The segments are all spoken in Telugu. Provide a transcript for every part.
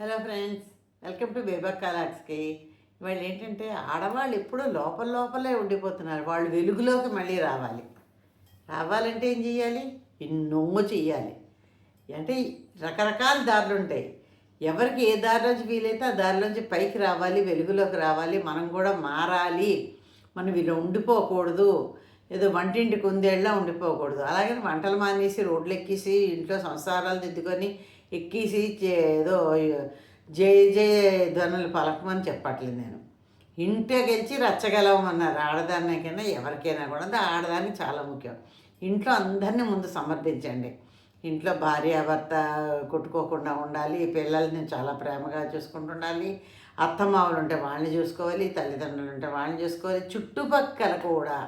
హలో ఫ్రెండ్స్, వెల్కమ్ టు బేబా కలాక్స్కి. వాళ్ళు ఏంటంటే ఆడవాళ్ళు ఎప్పుడూ లోపల లోపలే ఉండిపోతున్నారు. వాళ్ళు వెలుగులోకి మళ్ళీ రావాలంటే ఏం చేయాలి? ఎన్నో చెయ్యాలి. అంటే రకరకాల దారులు ఉంటాయి. ఎవరికి ఏ దారిలోంచి వీలైతే ఆ దారిలోంచి పైకి రావాలి, వెలుగులోకి రావాలి. మనం కూడా మారాలి. మనం ఇలా ఉండిపోకూడదు. ఏదో వంటింటి కుందేళ్ళ ఉండిపోకూడదు. అలాగే వంటలు మానేసి రోడ్లు ఎక్కేసి ఇంట్లో సంసారాలు దిద్దుకొని ఎక్కేసి ఏదో జయ జయ ధ్వనులు పలకమని చెప్పట్లేదు నేను. ఇంట్లో గెలిచి రచ్చగలవమన్నారు. ఆడదానికైనా ఎవరికైనా కూడా ఆడదానికి చాలా ముఖ్యం. ఇంట్లో అందరినీ ముందు సమర్థించండి. ఇంట్లో భార్యాభర్త కొట్టుకోకుండా ఉండాలి. పిల్లల్ని చాలా ప్రేమగా చూసుకుంటుండాలి. అత్తమామలు ఉంటే వాళ్ళని చూసుకోవాలి. తల్లిదండ్రులు ఉంటే వాళ్ళని చూసుకోవాలి. చుట్టుపక్కల కూడా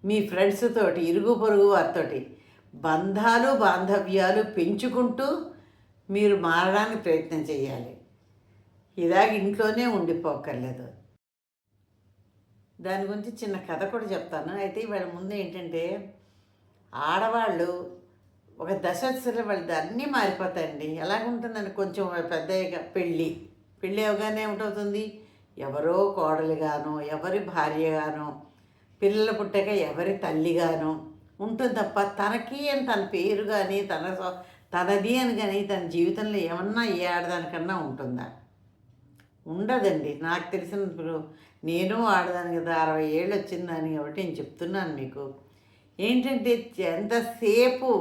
మీ ఫ్రెండ్స్ తోటి, ఇరుగు పొరుగు వారితోటి బంధాలు బాంధవ్యాలు పెంచుకుంటూ మీరు మారడానికి ప్రయత్నం చేయాలి. ఇలాగ ఇంట్లోనే ఉండిపోక్కర్లేదు. దాని గురించి చిన్న కథ కూడా చెప్తాను. అయితే వాళ్ళ ముందు ఏంటంటే ఆడవాళ్ళు ఒక దశలో వాళ్ళది అన్నీ మారిపోతాయండి. ఎలాగుంటుందని కొంచెం పెద్దగా పెళ్ళి అవగానే ఏమిటవుతుంది? ఎవరో కోడలిగానో, ఎవరి భార్యగానో, పిల్లలు పుట్టాక ఎవరి తల్లిగానో ఉంటుంది తప్ప తనకి అని తన పేరు కానీ తనది అని కానీ తన జీవితంలో ఏమన్నా ఏ ఆడదానికన్నా ఉంటుందా? ఉండదండి. నాకు తెలిసిన నేను ఆడదాని కదా, 60 ఏళ్ళు వచ్చిందని కాబట్టి నేను చెప్తున్నాను మీకు. ఏంటంటే ఎంతసేపు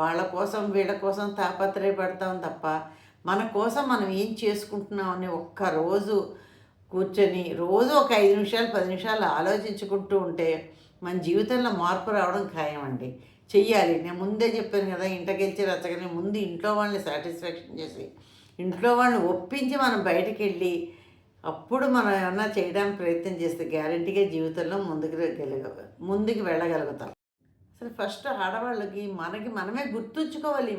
వాళ్ళ కోసం వీళ్ళ కోసం తాపత్రయపడతాం తప్ప మన కోసం మనం ఏం చేసుకుంటున్నామని ఒక్కరోజు కూర్చొని రోజు ఒక 5 నిమిషాలు 10 నిమిషాలు ఆలోచించుకుంటూ ఉంటే మన జీవితంలో మార్పు రావడం ఖాయమండి. చెయ్యాలి. నేను ముందే చెప్పాను కదా, ఇంటకెళ్ళి రచ్చగని ముందు ఇంట్లో వాళ్ళని సాటిస్ఫాక్షన్ చేసి ఇంట్లో వాళ్ళని ఒప్పించి మనం బయటికి వెళ్ళి అప్పుడు మనం ఏమన్నా చేయడానికి ప్రయత్నం చేస్తే గ్యారంటీగా జీవితంలో ముందుకు వెళ్ళగలుగుతాం. అసలు ఫస్ట్ ఆడవాళ్ళకి మనమే గుర్తుంచుకోవాలి.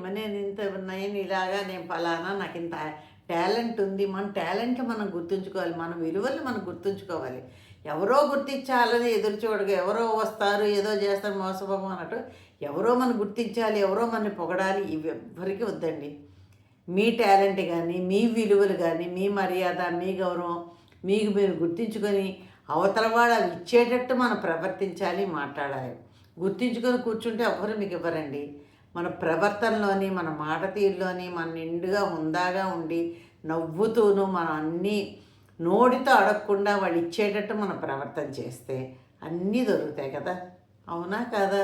నేను ఇలాగా, నేను ఫలానా, నాకు ఇంత టాలెంట్ ఉంది. మన టాలెంట్ మనం గుర్తుంచుకోవాలి. మన విలువలు మనం గుర్తుంచుకోవాలి. ఎవరో గుర్తించాలని ఎదురు చూడగా, ఎవరో వస్తారు ఏదో చేస్తారు మోసపోము అన్నట్టు ఎవరో మనం గుర్తించాలి, ఎవరో మనని పొగడాలి, ఇవి ఎవ్వరికీ వద్దండి. మీ టాలెంట్ కానీ, మీ విలువలు కానీ, మీ మర్యాద, మీ గౌరవం మీకు మీరు గుర్తించుకొని అవతల వాళ్ళు అవి ఇచ్చేటట్టు మనం ప్రవర్తించాలి, మాట్లాడాలి. గుర్తించుకొని కూర్చుంటే ఎవరు మీకు ఇవ్వరండి. మన ప్రవర్తనలోని, మన మాట తీరులోని మన నిండుగా హుందాగా ఉండి నవ్వుతూను మనం అన్నీ నోటితో అడగకుండా వాళ్ళు ఇచ్చేటట్టు మనం ప్రవర్తన చేస్తే అన్నీ దొరుకుతాయి కదా. అవునా కదా?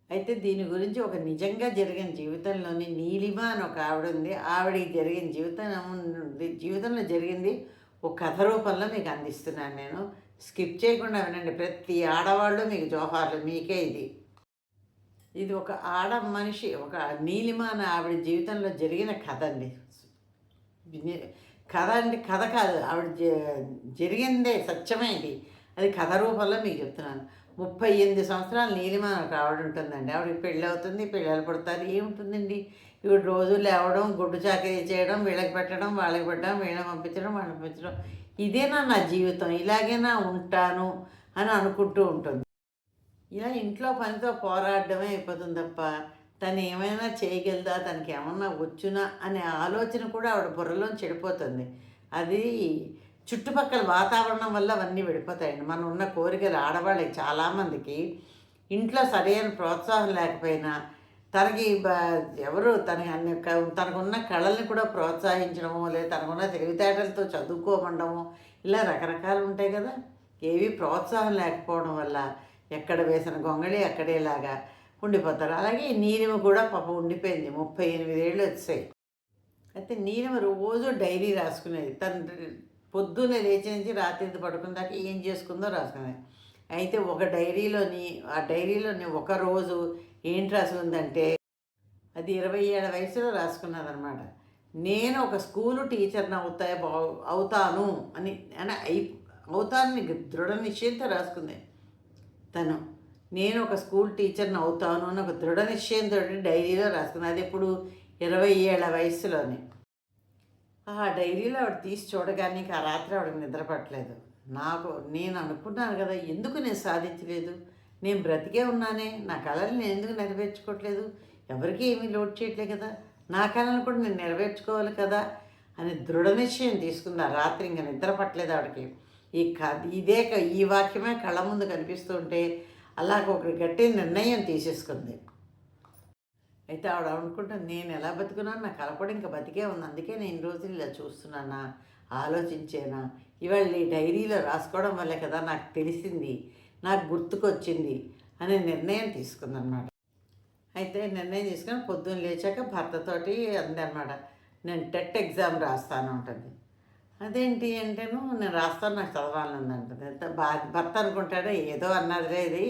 అయితే దీని గురించి ఒక నిజంగా జరిగిన జీవితంలోని నీలిమ అని ఒక ఆవిడ ఉంది. ఆవిడకి జరిగిన జీవితంలో జరిగింది ఒక కథ రూపంలో మీకు అందిస్తున్నాను నేను. స్కిప్ చేయకుండా వినండి. ప్రతి ఆడవాళ్ళు మీకు జోహార్లు. మీకే ఇది ఒక ఆడ మనిషి, ఒక నీలిమ అని ఆవిడ జీవితంలో జరిగిన కథ అండి. కథ అంటే కథ కాదు, ఆవిడ జరిగిందే సత్యమే ఇది. అది కథ రూపంలో మీకు చెప్తున్నాను. 38 సంవత్సరాలు నీలిమ ఒక ఆవిడ ఉంటుందండి. ఆవిడకి పెళ్ళి అవుతుంది, పిల్లలు పుడతారు. ఏముంటుందండి? ఇవి రోజు లేవడం, గుడ్డు చాకరీ చేయడం, వీళ్ళకి పెట్టడం, వాళ్ళకి పెట్టడం, వీళ్ళని పంపించడం, వాళ్ళని పంపించడం. ఇదేనా నా జీవితం, ఇలాగైనా ఉంటాను అని అనుకుంటూ ఉంటుంది. ఇలా ఇంట్లో పనితో పోరాడమే అయిపోతుంది తప్ప తను ఏమైనా చేయగలదా, తనకి ఏమన్నా వచ్చునా అనే ఆలోచన కూడా ఆవిడ బుర్రలో చెడిపోతుంది. అది చుట్టుపక్కల వాతావరణం వల్ల అవన్నీ వెళ్ళిపోతాయండి. మనం ఉన్న కోరికలు ఆడవాళ్ళకి చాలామందికి ఇంట్లో సరైన ప్రోత్సాహం లేకపోయినా తనకి ఎవరు తనకున్న కళల్ని కూడా ప్రోత్సహించడమో, లేదా తనకున్న తెలివితేటలతో చదువుకోమండమో, ఇలా రకరకాలు ఉంటాయి కదా. ఏవి ప్రోత్సాహం లేకపోవడం వల్ల ఎక్కడ వేసిన గొంగళి అక్కడేలాగా ఉండిపోతారు. అలాగే నీలిమ కూడా పాపం ఉండిపోయింది. 38 ఏళ్ళు వచ్చాయి. అయితే నీలిమ రోజు డైరీ రాసుకునేది. తను పొద్దున్నే లేచి నుంచి రాత్రి పడుకున్న దాకా ఏం చేసుకుందో రాసుకునేది. అయితే ఆ డైరీలోని ఒక రోజు ఏంటి రాసుకుందంటే, అది 20 ఏళ్ళ వయసులో రాసుకున్నదనమాట. నేను ఒక స్కూలు టీచర్ని అవుతాను అని అవుతానని దృఢ నిశ్చయంతో రాసుకుంది తను. నేను ఒక స్కూల్ టీచర్ని అవుతాను అని ఒక దృఢ నిశ్చయంతో డైరీలో రాసుకుంది. అది ఇప్పుడు 20 ఏళ్ళ వయసులోనే. ఆ డైరీలో ఆవిడ తీసి చూడగానే ఆ రాత్రి ఆవిడకి నిద్ర పట్టలేదు. నేను అనుకున్నాను కదా, ఎందుకు నేను సాధించలేదు? నేను బ్రతికే ఉన్నానే, నా కళలు నేను ఎందుకు నెరవేర్చుకోవట్లేదు? ఎవరికి ఏమీ లోటు చేయట్లేదు కదా, నా కళను కూడా నేను నెరవేర్చుకోవాలి కదా అని దృఢ నిశ్చయం తీసుకుంది. ఆ రాత్రి ఇంక నిద్ర పట్టలేదు ఆవిడకి. ఈ వాక్యమే కళ్ళ ముందు కనిపిస్తూ ఉంటే అలాగ ఒక గట్టి నిర్ణయం తీసేసుకుంది. అయితే ఆవిడ అనుకుంటుంది, నేను ఎలా బతుకున్నాను, నా కళ కూడా ఇంకా బతికే ఉంది, అందుకే నేను ఇన్ని రోజులు ఇలా చూస్తున్నానా, ఆలోచించేనా, ఇవాళ ఈ డైరీలో రాసుకోవడం వల్లే కదా నాకు తెలిసింది, నాకు గుర్తుకొచ్చింది అనే నిర్ణయం తీసుకుందనమాట. అయితే నిర్ణయం తీసుకొని పొద్దున్న లేచాక భర్తతోటి అందనమాట, నేను టెట్ ఎగ్జామ్ రాస్తాను ఉంటుంది. అదేంటి అంటేను, నేను రాస్తాను, నాకు చదవాలని ఉందంటుంది. భర్త అనుకుంటాడు ఏదో అన్నదిలే ఇది,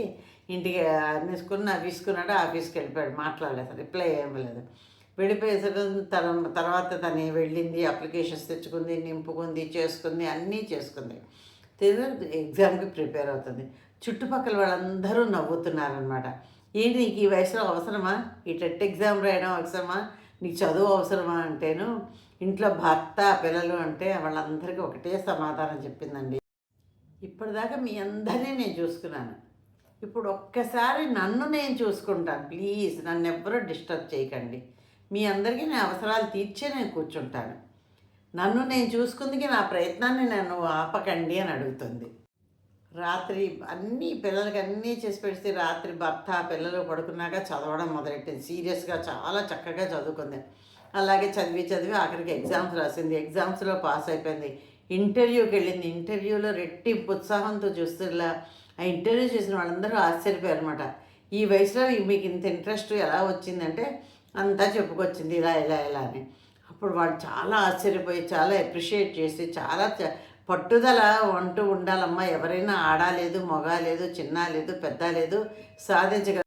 ఇంటికి అనేసుకుని ఆఫీస్కున్నాడు, ఆఫీస్కి వెళ్ళిపోయాడు, మాట్లాడలేదు, రిప్లై ఏమీ లేదు. వెళ్ళిపోయేసరికి తర్వాత తను వెళ్ళింది, అప్లికేషన్స్ తెచ్చుకుంది, నింపుకుంది, చేసుకుంది, అన్నీ చేసుకుంది. తిరిగి ఎగ్జామ్కి ప్రిపేర్ అవుతుంది. చుట్టుపక్కల వాళ్ళందరూ నవ్వుతున్నారనమాట. ఏంటి నీకు ఈ వయసులో అవసరమా, ఈ టెట్ ఎగ్జామ్ రాయడం అవసరమా, నీకు చదువు అవసరమా అంటేను, ఇంట్లో భర్త పిల్లలు అంటే వాళ్ళందరికీ ఒకటే సమాధానం చెప్పిందండి. ఇప్పటిదాకా మీ అందరినీ నేను చూసుకున్నాను, ఇప్పుడు ఒక్కసారి నన్ను నేను చూసుకుంటాను, ప్లీజ్ నన్ను ఎవ్వరూ డిస్టర్బ్ చేయకండి, మీ అందరికీ నేను అవసరాలు తీర్చే నేను కూర్చుంటాను, నన్ను నేను చూసుకుందికి నా ప్రయత్నాన్ని నన్ను ఆపకండి అని అడుగుతుంది. రాత్రి అన్నీ పిల్లలకి అన్నీ చేసి పెడితే రాత్రి భర్త పిల్లలు పడుకున్నాక చదవడం మొదలెట్టింది. సీరియస్గా చాలా చక్కగా చదువుకుంది. అలాగే చదివి చదివి ఆఖరికి ఎగ్జామ్స్ రాసింది. ఎగ్జామ్స్లో పాస్ అయిపోయింది. ఇంటర్వ్యూకి వెళ్ళింది. ఇంటర్వ్యూలో రెట్టింపు ఉత్సాహంతో చూస్తున్నా ఆ ఇంటర్వ్యూ చేసిన వాళ్ళందరూ ఆశ్చర్యపోయారు అనమాట. ఈ వయసులో మీకు ఇంత ఇంట్రెస్ట్ ఎలా వచ్చిందంటే అంతా చెప్పుకొచ్చింది, ఇలా ఇలా ఇలా అని. అప్పుడు వాళ్ళు చాలా ఆశ్చర్యపోయి చాలా అప్రిషియేట్ చేసి చాలా పట్టుదల అంటూ ఉండాలమ్మా, ఎవరైనా ఆడలేదు మగ లేదు చిన్న లేదు పెద్ద లేదు సాధించగల.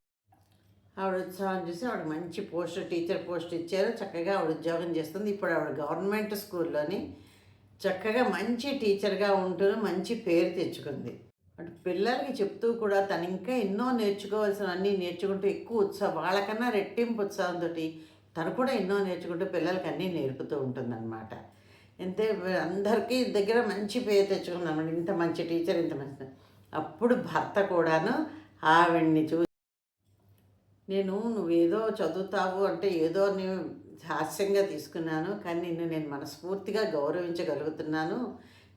ఆవిడ ఉత్సాహం చూసి ఆవిడ మంచి పోస్ట్, టీచర్ పోస్ట్ ఇచ్చారు. చక్కగా ఆవిడ ఉద్యోగం చేస్తుంది. ఇప్పుడు ఆవిడ గవర్నమెంట్ స్కూల్లోని చక్కగా మంచి టీచర్గా ఉంటూ మంచి పేరు తెచ్చుకుంది. అటు పిల్లలకి చెప్తూ కూడా తను ఇంకా ఎన్నో నేర్చుకోవాల్సిన అన్నీ నేర్చుకుంటూ ఎక్కువ ఉత్సాహం, వాళ్ళకన్నా రెట్టింపు ఉత్సాహంతో తను కూడా ఎన్నో నేర్చుకుంటూ పిల్లలకి అన్నీ నేర్పుతూ ఉంటుందన్నమాట. అంతే అందరికీ దగ్గర మంచి పేరు తెచ్చుకుందన్నమాట. ఇంత మంచి టీచర్, ఇంత మంచి. అప్పుడు భర్త కూడాను ఆవిడ్ని చూసి, నువ్వేదో చదువుతావు అంటే ఏదో నేను హాస్యంగా తీసుకున్నాను, కానీ నేను మనస్ఫూర్తిగా గౌరవించగలుగుతున్నాను,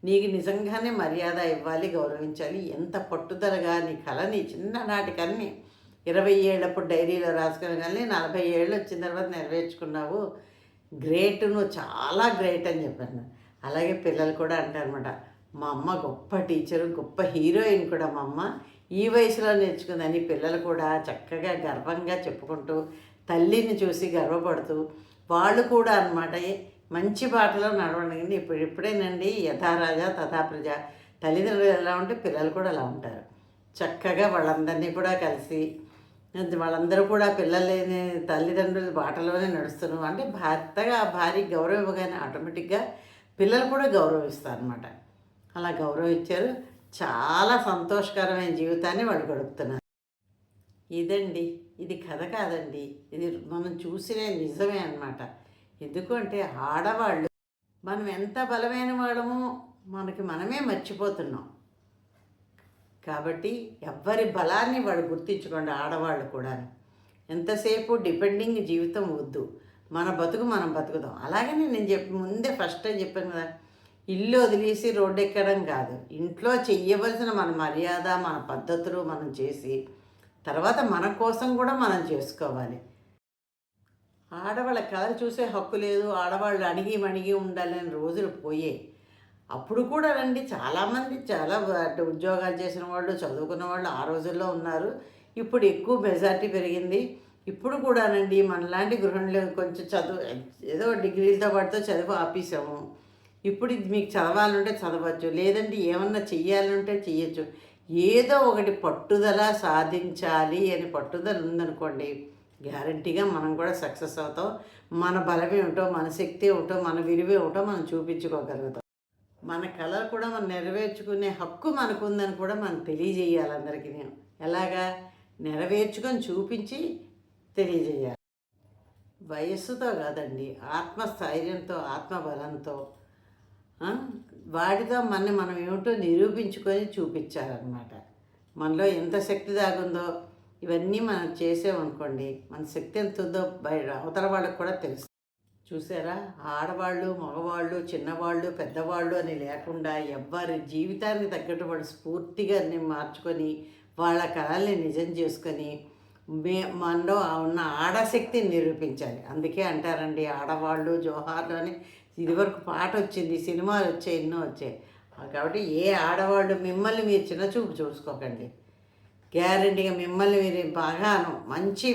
నీకు నిజంగానే మర్యాద ఇవ్వాలి, గౌరవించాలి, ఎంత పట్టుదలగా నీ కళని చిన్ననాటి కన్నీ 20 ఏళ్ళప్పుడు డైరీలో రాసుకుని కానీ 40 ఏళ్ళు వచ్చిన తర్వాత నెరవేర్చుకున్నావు, గ్రేట్, నువ్వు చాలా గ్రేట్ అని చెప్పాను. అలాగే పిల్లలు కూడా అంటారనమాట, మా అమ్మ గొప్ప టీచరు, గొప్ప హీరోయిన్ కూడా మా అమ్మ ఈ వయసులో నేర్చుకుందని. పిల్లలు కూడా చక్కగా గర్వంగా చెప్పుకుంటూ తల్లిని చూసి గర్వపడుతూ వాళ్ళు కూడా అనమాట మంచి బాటలో నడవండి. ఇప్పుడేనండి యథారాజా తథా ప్రజ, తల్లిదండ్రులు ఎలా ఉంటే పిల్లలు కూడా అలా ఉంటారు. చక్కగా వాళ్ళందరినీ కూడా కలిసి వాళ్ళందరూ కూడా పిల్లలేని తల్లిదండ్రుల బాటలోనే నడుస్తున్నారు అంటే భర్తగా భార్య గౌరవం ఇవ్వగానే ఆటోమేటిక్గా పిల్లలు కూడా గౌరవిస్తారు అనమాట. అలా గౌరవించారు. చాలా సంతోషకరమైన జీవితాన్ని వాళ్ళు గడుపుతున్నారు. ఇదండి, ఇది కథ కాదండి, ఇది మనం చూసిన నిజమే అన్నమాట. ఎందుకంటే ఆడవాళ్ళు మనం ఎంత బలమైన వాళ్ళమో మనమే మర్చిపోతున్నాం. కాబట్టి ఎవ్వరి బలాన్ని వాళ్ళు గుర్తించుకోండి. ఆడవాళ్ళు కూడా ఎంతసేపు డిపెండింగ్ జీవితం వద్దు, మన బతుకు మనం బతుకుదాం. అలాగని నేను ముందే ఫస్ట్ చెప్పాను కదా, ఇల్లు వదిలేసి రోడ్డు ఎక్కడం కాదు, ఇంట్లో చెయ్యవలసిన మన మర్యాద మన పద్ధతులు మనం చేసి తర్వాత మన కోసం కూడా మనం చేసుకోవాలి. ఆడవాళ్ళ కళ చూసే హక్కు లేదు, ఆడవాళ్ళు అణిగి మణిగి ఉండాలని రోజులు పోయే. అప్పుడు కూడా రండి చాలామంది చాలా ఉద్యోగాలు చేసిన వాళ్ళు, చదువుకున్న వాళ్ళు ఆ రోజుల్లో ఉన్నారు. ఇప్పుడు ఎక్కువ మెజారిటీ పెరిగింది. ఇప్పుడు కూడానండి మనలాంటి గృహిణులు కొంచెం చదువు ఏదో డిగ్రీలతో పాటుతో చదువు ఆపేసాము. ఇప్పుడు ఇది మీకు చదవాలంటే చదవచ్చు, లేదంటే ఏమన్నా చెయ్యాలంటే చెయ్యొచ్చు. ఏదో ఒకటి పట్టుదల సాధించాలి అని పట్టుదల ఉందనుకోండి, గ్యారంటీగా మనం కూడా సక్సెస్ అవుతాం. మన బలమే ఏమిటో, మన శక్తి ఏమిటో, మన విలువ ఏమిటో మనం చూపించుకోగలుగుతాం. మన కళలు కూడా మనం నెరవేర్చుకునే హక్కు మనకు ఉందని కూడా మనం తెలియజేయాలి అందరికీ. ఎలాగా నెరవేర్చుకొని చూపించి తెలియజేయాలి. వయస్సుతో కాదండి, ఆత్మస్థైర్యంతో, ఆత్మబలంతో, వాటితో మనం ఏమిటో నిరూపించుకొని చూపించాలన్నమాట. మనలో ఎంత శక్తి దాగుందో ఇవన్నీ మనం చేసామనుకోండి, మన శక్తి ఎంత ఉందో బయట అవతల వాళ్ళకి కూడా తెలుసు. చూసారా? ఆడవాళ్ళు, మగవాళ్ళు, చిన్నవాళ్ళు, పెద్దవాళ్ళు అని లేకుండా ఎవ్వరి జీవితానికి తగ్గట్టు వాళ్ళు స్ఫూర్తిగా మార్చుకొని వాళ్ళ కళల్ని నిజం చేసుకొని మనలో ఉన్న ఆడశక్తిని నిరూపించాలి. అందుకే అంటారండి ఆడవాళ్ళు జోహార్లు అని. ఇదివరకు పాట వచ్చింది, సినిమాలు వచ్చాయి, ఎన్నో వచ్చాయి. కాబట్టి ఏ ఆడవాళ్ళు మిమ్మల్ని మీరు చిన్నచూపు చూసుకోకండి. గ్యారెంటీగా మిమ్మల్ని మీరు బాగాను మంచి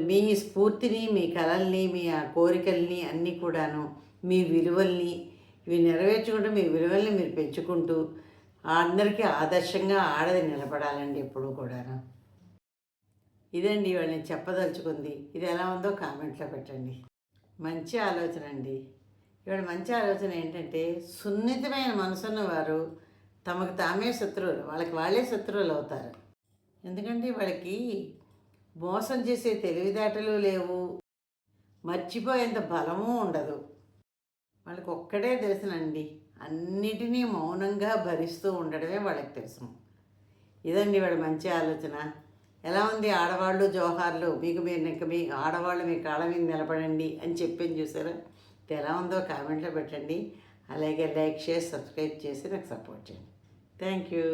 మీ స్ఫూర్తిని, మీ కలల్ని, మీ ఆ కోరికల్ని అన్నీ కూడాను, మీ విలువల్ని ఇవి నెరవేర్చుకుంటూ మీ విలువల్ని మీరు పెంచుకుంటూ అందరికీ ఆదర్శంగా ఆడది నిలబడాలండి ఎప్పుడూ కూడాను. ఇదండి ఇవాళ నేను చెప్పదలుచుకుంది. ఇది ఎలా ఉందో కామెంట్లో పెట్టండి. మంచి ఆలోచన అండి. ఇవాళ మంచి ఆలోచన ఏంటంటే, సున్నితమైన మనసున్న వారు తమకు తామే శత్రువులు, వాళ్ళకి వాళ్ళే శత్రువులు అవుతారు. ఎందుకంటే వాళ్ళకి మోసం చేసే తెలివితేటలు లేవు, మర్చిపోయేంత బలము ఉండదు. వాళ్ళకి ఒక్కడే తెలుసునండి, అన్నిటినీ మౌనంగా భరిస్తూ ఉండడమే వాళ్ళకి తెలుసు. ఇదండి వాళ్ళ మంచి ఆలోచన. ఎలా ఉంది ఆడవాళ్ళు జోహార్లు? మీకు మీరు ఇంక మీ ఆడవాళ్ళు మీ కాళ్ళ మీద నిలబడండి అని చెప్పింది చూసారా? ఇది ఎలా ఉందో కామెంట్లో పెట్టండి. అలాగే లైక్, షేర్, సబ్స్క్రైబ్ చేసి నాకు సపోర్ట్ చేయండి. Thank you.